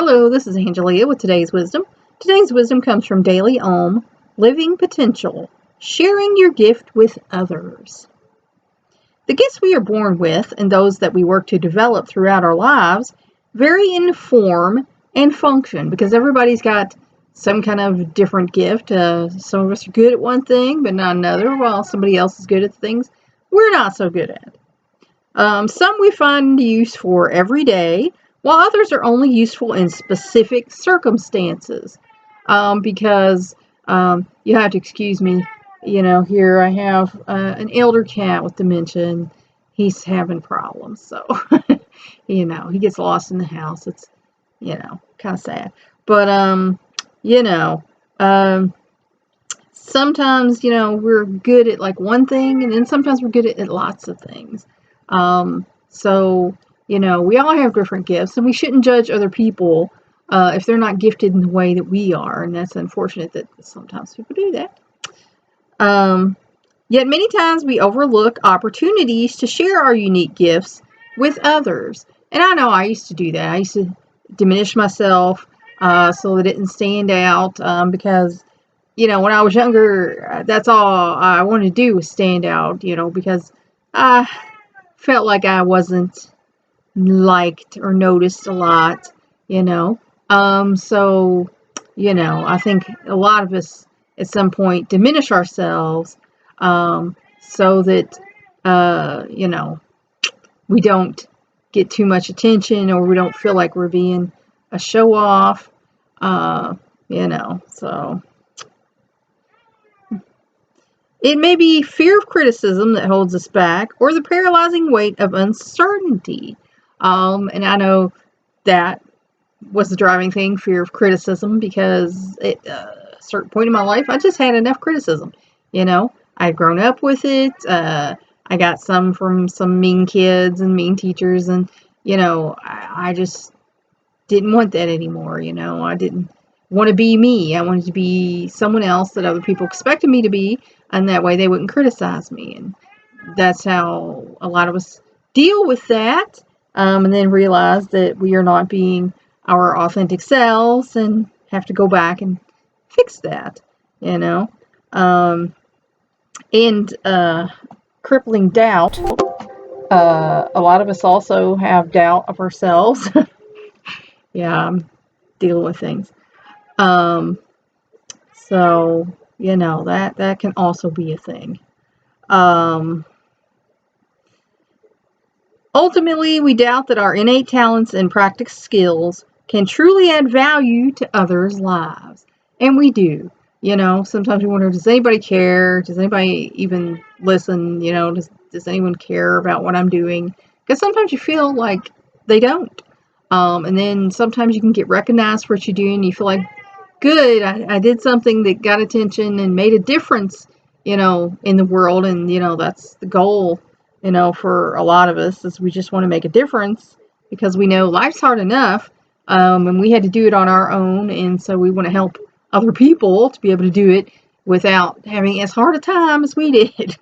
Hello, this is Angelia with today's wisdom. Today's wisdom comes from Daily Om, Living Potential, sharing your gift with others. The gifts we are born with and those that we work to develop throughout our lives vary in form and function because everybody's got some kind of different gift. Some of us are good at one thing, but not another, while somebody else is good at things we're not so good at. Some we find use for every day, while others are only useful in specific circumstances. Because you have to excuse me, here I have an elder cat with dementia, and he's having problems. So, he gets lost in the house. It's, kind of sad. But, sometimes, we're good at like one thing, and then sometimes we're good at lots of things. So, we all have different gifts, and we shouldn't judge other people if they're not gifted in the way that we are. And that's unfortunate that sometimes people do that. Yet many times we overlook opportunities to share our unique gifts with others. And I know I used to do that. I used to diminish myself so that it didn't stand out because, when I was younger, that's all I wanted to do was stand out, because I felt like I wasn't liked or noticed a lot, so, I think a lot of us at some point diminish ourselves so that, we don't get too much attention, or we don't feel like we're being a show off, so. It may be fear of criticism that holds us back, or the paralyzing weight of uncertainty. And I know that was the driving thing, fear of criticism, because at a certain point in my life, I just had enough criticism. I'd grown up with it. I got some from some mean kids and mean teachers, and, I just didn't want that anymore. I didn't want to be me. I wanted to be someone else that other people expected me to be, and that way they wouldn't criticize me. And that's how a lot of us deal with that, and then realize that we are not being our authentic selves and have to go back and fix that, and crippling doubt. A lot of us also have doubt of ourselves. Yeah, I'm dealing with things. So, that can also be a thing. Ultimately, we doubt that our innate talents and practice skills can truly add value to others' lives. And we do. Sometimes we wonder, does anybody care? Does anybody even listen? Does anyone care about what I'm doing? Because sometimes you feel like they don't. And then sometimes you can get recognized for what you do, and you feel like, good, I did something that got attention and made a difference, in the world. And, that's the goal, for a lot of us, is we just want to make a difference because we know life's hard enough, and we had to do it on our own. And so we want to help other people to be able to do it without having as hard a time as we did.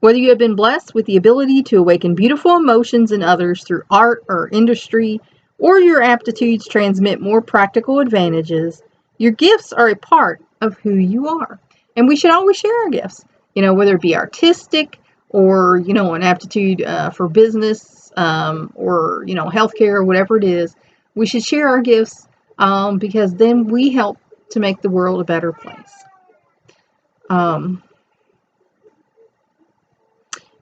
Whether you have been blessed with the ability to awaken beautiful emotions in others through art or industry, or your aptitudes transmit more practical advantages, your gifts are a part of who you are. And we should always share our gifts, whether it be artistic or, an aptitude for business or, healthcare or whatever it is. We should share our gifts because then we help to make the world a better place.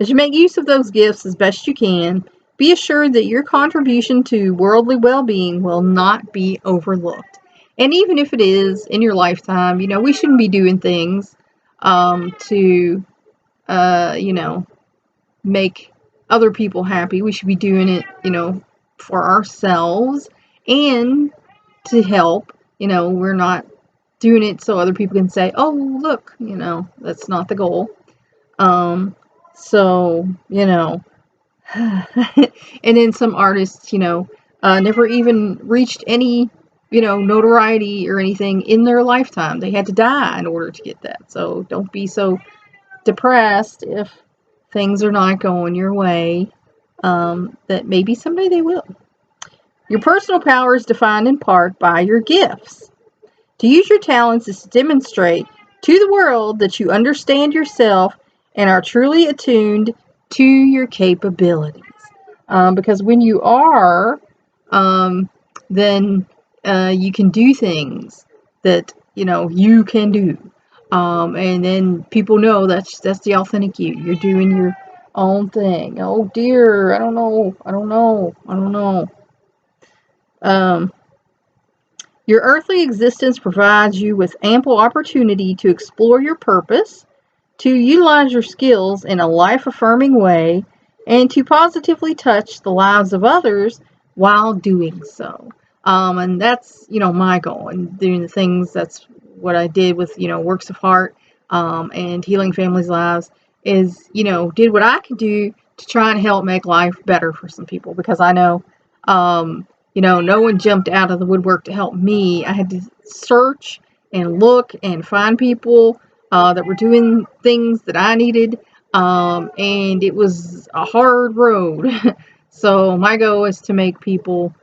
As you make use of those gifts as best you can, be assured that your contribution to worldly well-being will not be overlooked. And even if it is in your lifetime, we shouldn't be doing things to, make other people happy. We should be doing it, for ourselves and to help. We're not doing it so other people can say, oh, look, that's not the goal. So, and then some artists, never even reached any, notoriety or anything in their lifetime. They had to die in order to get that. So don't be so depressed if things are not going your way. that maybe someday they will. Your personal power is defined in part by your gifts. To use your talents is to demonstrate to the world that you understand yourself and are truly attuned to your capabilities. Because when you are, then you can do things that you can do, and then people know that's the authentic you. You're doing your own thing. Oh dear, I don't know. Um, your earthly existence provides you with ample opportunity to explore your purpose, to utilize your skills in a life-affirming way, and to positively touch the lives of others while doing so. And that's, my goal and doing the things. That's what I did with, Works of Heart, and Healing Families' Lives is, did what I could do to try and help make life better for some people, because I know, no one jumped out of the woodwork to help me. I had to search and look and find people that were doing things that I needed, and it was a hard road. So my goal is to make people,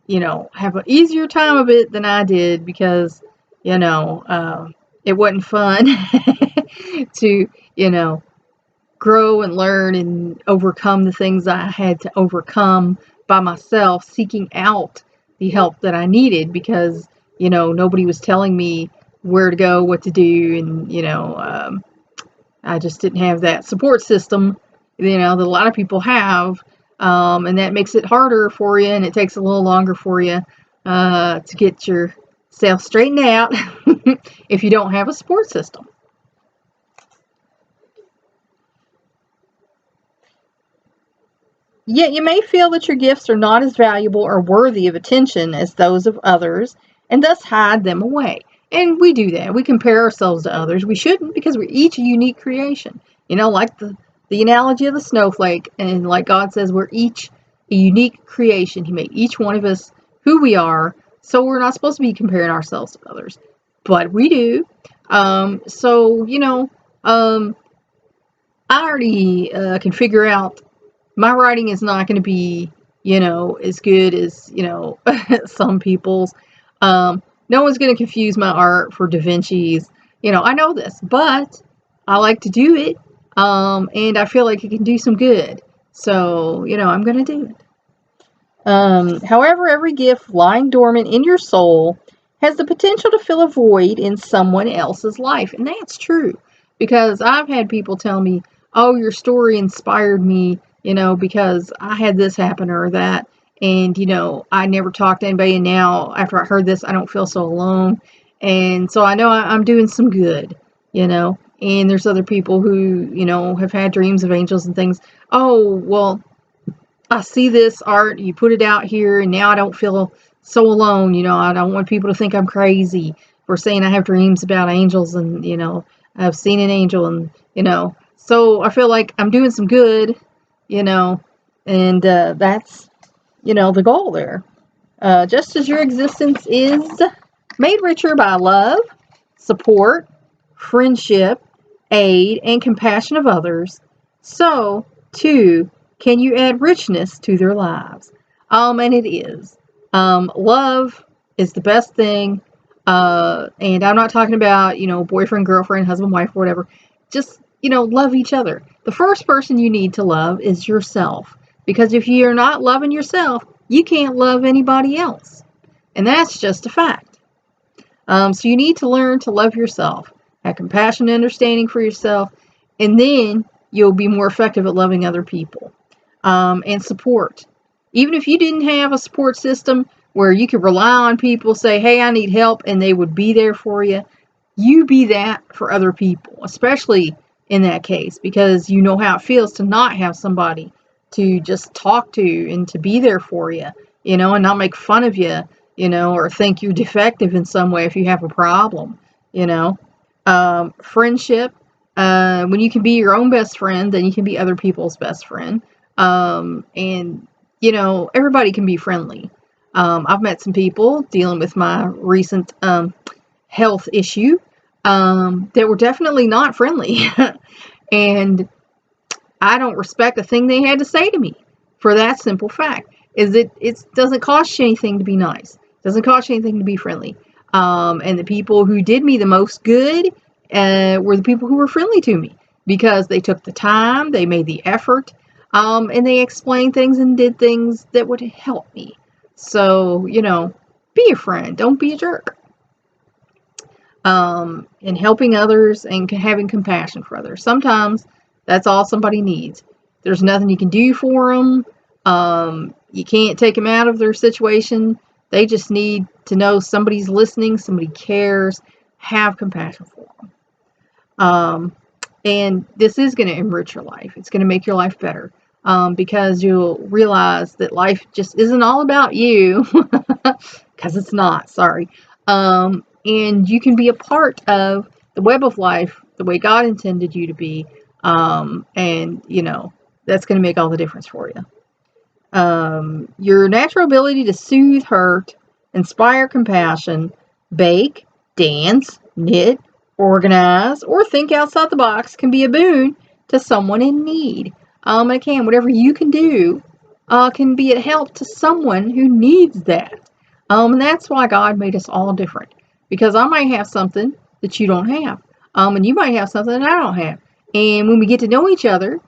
have an easier time of it than I did, because, it wasn't fun to, grow and learn and overcome the things I had to overcome by myself, seeking out the help that I needed, because, nobody was telling me where to go, what to do, and, I just didn't have that support system, that a lot of people have, and that makes it harder for you, and it takes a little longer for you to get yourself straightened out if you don't have a support system. Yet you may feel that your gifts are not as valuable or worthy of attention as those of others, and thus hide them away. And we do that. We compare ourselves to others. We shouldn't, because we're each a unique creation. Like the analogy of the snowflake, and like God says, we're each a unique creation. He made each one of us who we are, so we're not supposed to be comparing ourselves to others. But we do. I already can figure out my writing is not going to be, as good as, some people's. No one's going to confuse my art for Da Vinci's. I know this, but I like to do it. And I feel like it can do some good. So, I'm going to do it. However, every gift lying dormant in your soul has the potential to fill a void in someone else's life. And that's true, because I've had people tell me, oh, your story inspired me, because I had this happen or that. And, I never talked to anybody. And now, after I heard this, I don't feel so alone. And so I know I'm doing some good, And there's other people who, have had dreams of angels and things. Oh, well, I see this art, you put it out here, and now I don't feel so alone. I don't want people to think I'm crazy for saying I have dreams about angels, and, I've seen an angel, and, so I feel like I'm doing some good, and that's, the goal there. Just as your existence is made richer by love, support, friendship, aid, and compassion of others, so, too, can you add richness to their lives? And it is. Love is the best thing. And I'm not talking about, boyfriend, girlfriend, husband, wife, or whatever. Just, love each other. The first person you need to love is yourself. Because if you're not loving yourself, you can't love anybody else. And that's just a fact. So you need to learn to love yourself, have compassion and understanding for yourself, and then you'll be more effective at loving other people. And support. Even if you didn't have a support system where you could rely on people, say, hey, I need help, and they would be there for you, you be that for other people, especially in that case, because you know how it feels to not have somebody to just talk to and to be there for you, and not make fun of you, or think you're defective in some way if you have a problem, friendship. When you can be your own best friend, then you can be other people's best friend. And, everybody can be friendly. I've met some people dealing with my recent health issue that were definitely not friendly. And I don't respect a thing they had to say to me. for that simple fact. Is it doesn't cost you anything to be nice. It doesn't cost you anything to be friendly. And the people who did me the most good were the people who were friendly to me, because they took the time, they made the effort, and they explained things and did things that would help me. So, be a friend. Don't be a jerk. And helping others and having compassion for others. Sometimes that's all somebody needs. There's nothing you can do for them. You can't take them out of their situation. They just need to know somebody's listening, somebody cares. Have compassion for them. And this is going to enrich your life. It's going to make your life better, because you'll realize that life just isn't all about you, because it's not. Sorry. And you can be a part of the web of life the way God intended you to be. And that's going to make all the difference for you. Your natural ability to soothe hurt, inspire compassion, bake, dance, knit, organize, or think outside the box can be a boon to someone in need. Again, whatever you can do can be a help to someone who needs that. And that's why God made us all different. Because I might have something that you don't have. And you might have something that I don't have. And when we get to know each other,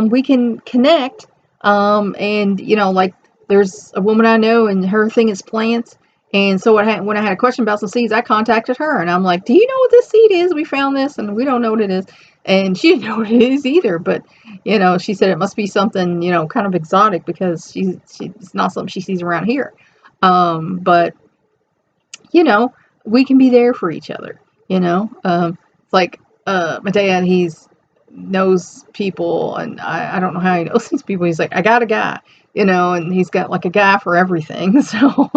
we can connect. And like there's a woman I know, and her thing is plants. And so when I had a question about some seeds, I contacted her, and I'm like, do you know what this seed is? We found this, and we don't know what it is. And she didn't know what it is either. But, she said it must be something, kind of exotic, because it's not something she sees around here. But, we can be there for each other, It's like my dad, he's knows people, and I don't know how he knows these people. He's like, I got a guy, and he's got like a guy for everything. So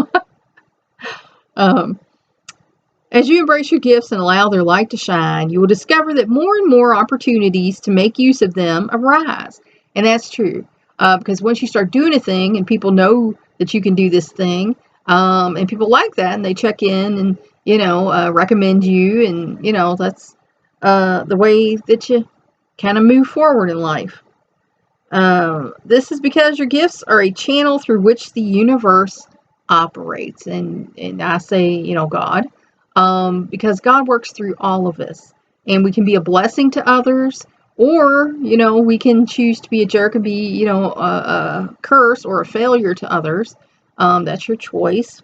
as you embrace your gifts and allow their light to shine, you will discover that more and more opportunities to make use of them arise. And that's true, because once you start doing a thing and people know that you can do this thing, and people like that, and they check in and recommend you, and that's the way that you kind of move forward in life. This is because your gifts are a channel through which the universe operates, and I say God, because God works through all of us, and we can be a blessing to others, or we can choose to be a jerk and be a curse or a failure to others. That's your choice.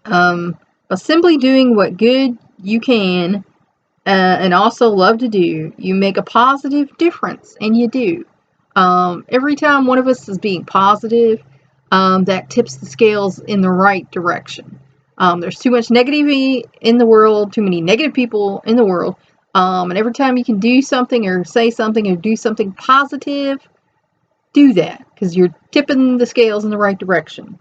By simply doing what good you can, and also love to do, you make a positive difference, and you do. Every time one of us is being positive, that tips the scales in the right direction. There's too much negativity in the world, too many negative people in the world, and every time you can do something or say something or do something positive, do that, because you're tipping the scales in the right direction.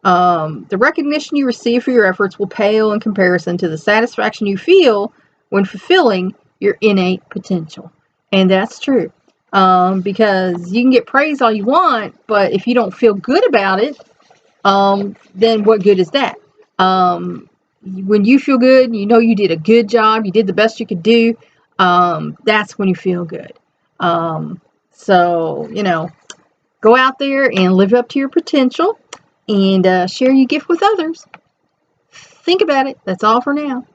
The recognition you receive for your efforts will pale in comparison to the satisfaction you feel when fulfilling your innate potential. And that's true. Because you can get praise all you want, but if you don't feel good about it, then what good is that? When you feel good, you did a good job, you did the best you could do, that's when you feel good. So, go out there and live up to your potential, and share your gift with others. Think about it. That's all for now.